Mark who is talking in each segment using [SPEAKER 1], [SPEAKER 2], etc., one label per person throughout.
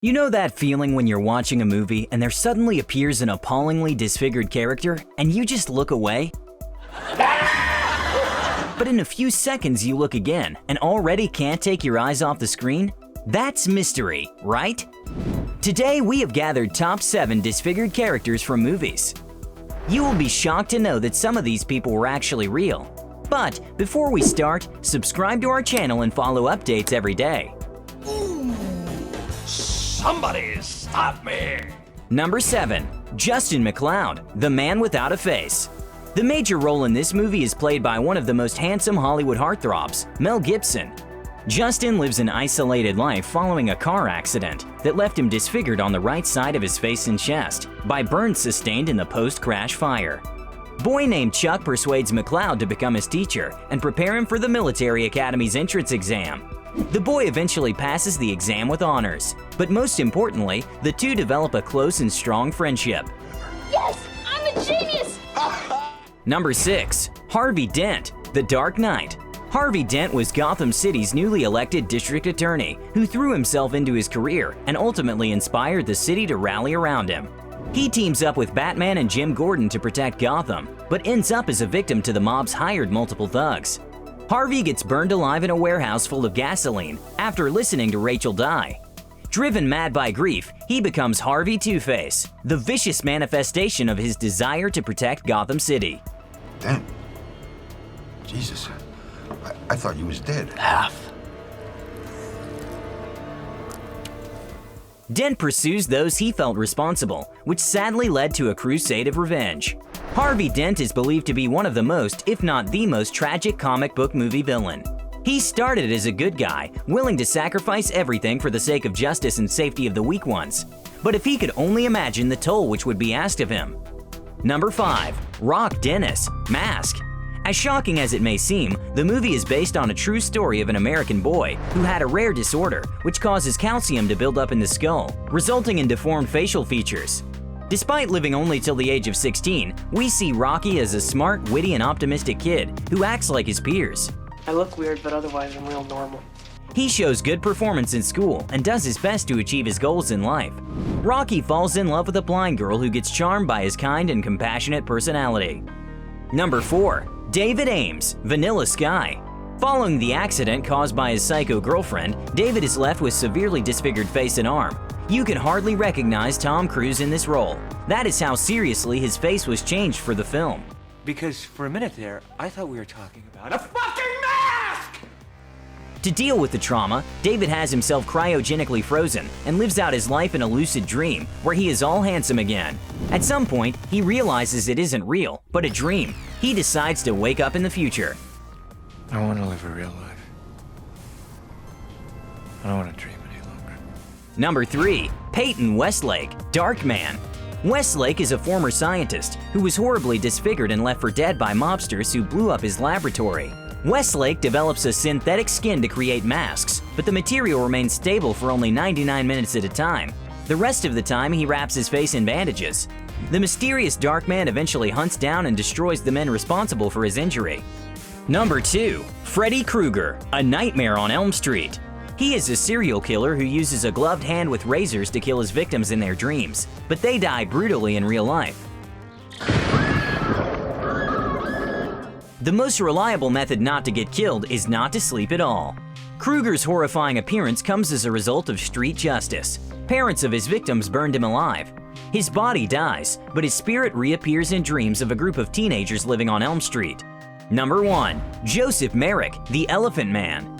[SPEAKER 1] You know that feeling when you're watching a movie and there suddenly appears an appallingly disfigured character and you just look away? But in a few seconds you look again and already can't take your eyes off the screen? That's mystery, right? Today we have gathered top 7 disfigured characters from movies. You will be shocked to know that some of these people were actually real. But before we start, subscribe to our channel and follow updates every day.
[SPEAKER 2] Somebody stop me!
[SPEAKER 1] Number 7. Justin McLeod, the man without a face. The major role in this movie is played by one of the most handsome Hollywood heartthrobs, Mel Gibson. Justin lives an isolated life following a car accident that left him disfigured on the right side of his face and chest by burns sustained in the post-crash fire. Boy named Chuck persuades McLeod to become his teacher and prepare him for the military academy's entrance exam. The boy eventually passes the exam with honors, but most importantly, the two develop a close and strong friendship.
[SPEAKER 3] Yes, I'm a genius!
[SPEAKER 1] Number 6. Harvey Dent, the Dark Knight. Harvey Dent was Gotham City's newly elected district attorney who threw himself into his career and ultimately inspired the city to rally around him. He teams up with Batman and Jim Gordon to protect Gotham, but ends up as a victim to the mob's hired multiple thugs. Harvey gets burned alive in a warehouse full of gasoline after listening to Rachel die. Driven mad by grief, he becomes Harvey Two-Face, the vicious manifestation of his desire to protect Gotham City.
[SPEAKER 4] Dent. Jesus. I thought you was dead.
[SPEAKER 2] Half.
[SPEAKER 1] Dent pursues those he felt responsible, which sadly led to a crusade of revenge. Harvey Dent is believed to be one of the most, if not the most, tragic comic book movie villain. He started as a good guy, willing to sacrifice everything for the sake of justice and safety of the weak ones. But if he could only imagine the toll which would be asked of him. Number 5. Rock Dennis, Mask. As shocking as it may seem, the movie is based on a true story of an American boy who had a rare disorder which causes calcium to build up in the skull, resulting in deformed facial features. Despite living only till the age of 16, we see Rocky as a smart, witty, and optimistic kid who acts like his peers.
[SPEAKER 5] I look weird, but otherwise I'm real normal.
[SPEAKER 1] He shows good performance in school and does his best to achieve his goals in life. Rocky falls in love with a blind girl who gets charmed by his kind and compassionate personality. Number 4. David Ames, Vanilla Sky. Following the accident caused by his psycho girlfriend, David is left with severely disfigured face and arm. You can hardly recognize Tom Cruise in this role. That is how seriously his face was changed for the film.
[SPEAKER 2] Because for a minute there, I thought we were talking about a fucking mask!
[SPEAKER 1] To deal with the trauma, David has himself cryogenically frozen and lives out his life in a lucid dream where he is all handsome again. At some point, he realizes it isn't real, but a dream. He decides to wake up in the future.
[SPEAKER 2] I want to live a real life. I don't want to dream any longer.
[SPEAKER 1] Number 3. Peyton Westlake, Dark Man. Westlake is a former scientist who was horribly disfigured and left for dead by mobsters who blew up his laboratory. Westlake develops a synthetic skin to create masks, but the material remains stable for only 99 minutes at a time. The rest of the time, he wraps his face in bandages. The mysterious Dark Man eventually hunts down and destroys the men responsible for his injury. Number 2. Freddy Krueger, A Nightmare on Elm Street. He is a serial killer who uses a gloved hand with razors to kill his victims in their dreams, but they die brutally in real life. The most reliable method not to get killed is not to sleep at all. Krueger's horrifying appearance comes as a result of street justice. Parents of his victims burned him alive. His body dies, but his spirit reappears in dreams of a group of teenagers living on Elm Street. Number 1. Joseph Merrick, the Elephant Man.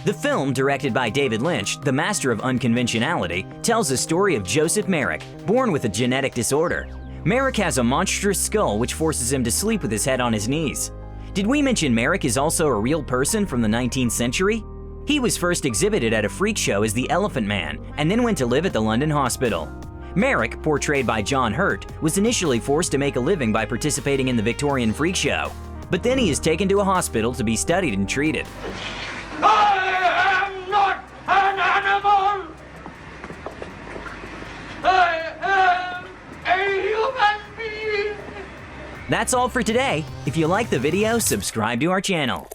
[SPEAKER 1] The film, directed by David Lynch, the master of unconventionality, tells the story of Joseph Merrick, born with a genetic disorder. Merrick has a monstrous skull which forces him to sleep with his head on his knees. Did we mention Merrick is also a real person from the 19th century? He was first exhibited at a freak show as the Elephant Man and then went to live at the London Hospital. Merrick, portrayed by John Hurt, was initially forced to make a living by participating in the Victorian freak show, but then he is taken to a hospital to be studied and treated.
[SPEAKER 2] I am not an animal! I am a human being!
[SPEAKER 1] That's all for today. If you like the video, subscribe to our channel.